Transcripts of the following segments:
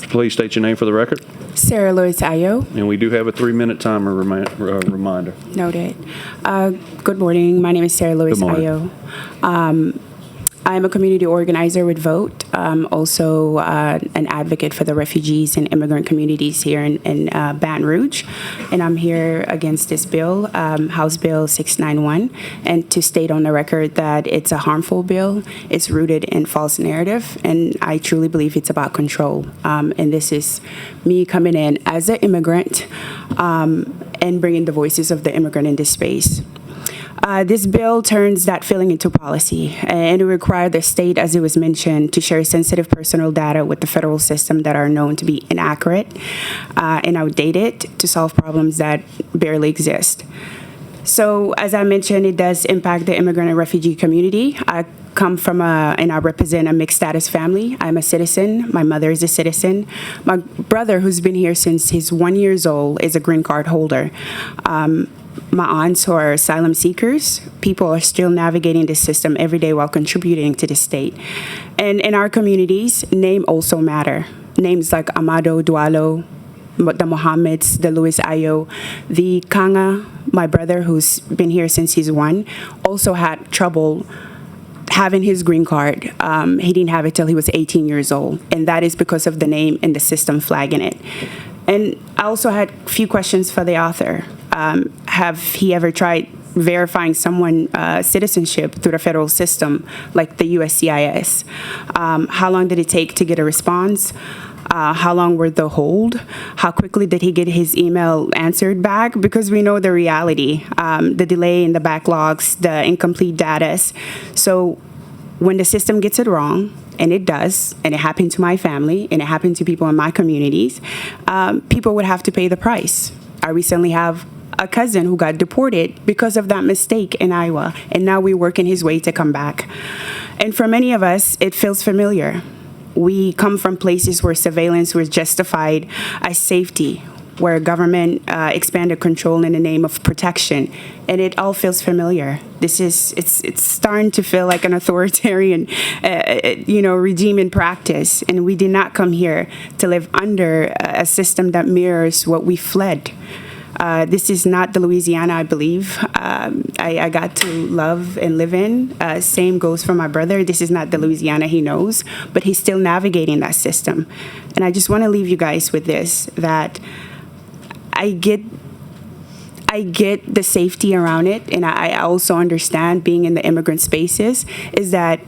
please state your name for the record? Sara Ayo. And we do have a 3-minute timer reminder. Noted. Good morning. My name is Sara Good morning. Ayo. I'm a community organizer with VOTE, also an advocate for the refugees and immigrant communities here in Baton Rouge. And I'm here against this bill, House Bill 691, and to state on the record that it's a harmful bill. It's rooted in false narrative, and I truly believe it's about control. And this is me coming in as an immigrant and bringing the voices of the immigrant into space. This bill turns that feeling into policy, and it requires the state, as it was mentioned, to share sensitive personal data with the federal system that are known to be inaccurate and outdated to solve problems that barely exist. So, as I mentioned, it does impact the immigrant and refugee community. I come from and I represent a mixed status family. I'm a citizen. My mother is a citizen. My brother, who's been here since he's 1 year old, is a green card holder. My aunts who are asylum seekers, people are still navigating this system every day while contributing to the state. And in our communities, name also matter. Names like Amado Dualo, the Mohammeds, the Louis Ayo, the Kanga, my brother who's been here since he's 1, also had trouble having his green card. He didn't have it till he was 18 years old. And that is because of the name and the system flagging it. And I also had a few questions for the author. Have he ever tried verifying someone's citizenship through the federal system, like the USCIS? How long did it take to get a response? How long were the hold? How quickly did he get his email answered back? Because we know the reality, the delay in the backlogs, the incomplete data. So when the system gets it wrong, and it does, and it happened to my family, and it happened to people in my communities, people would have to pay the price. I recently have a cousin who got deported because of that mistake in Iowa, and now we're working his way to come back. And for many of us, it feels familiar. We come from places where surveillance was justified as safety, where government expanded control in the name of protection, and it all feels familiar. It's starting to feel like an authoritarian, regime in practice, and we did not come here to live under a system that mirrors what we fled. This is not the Louisiana I believe I got to love and live in. Same goes for my brother. This is not the Louisiana he knows, but he's still navigating that system. And I just want to leave you guys with this, that I get the safety around it, and I also understand being in the immigrant spaces is that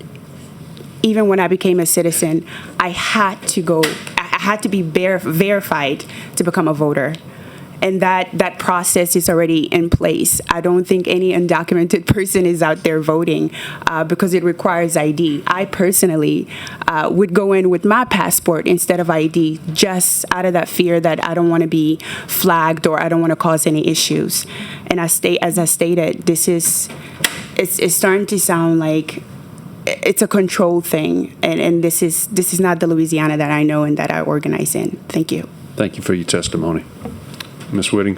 even when I became a citizen, I had to be verified to become a voter. And that process is already in place. I don't think any undocumented person is out there voting because it requires ID. I personally would go in with my passport instead of ID, just out of that fear that I don't want to be flagged or I don't want to cause any issues. And as I stated, it's starting to sound like it's a control thing, and this is not the Louisiana that I know and that I organize in. Thank you. Thank you for your testimony. Ms. Whittington.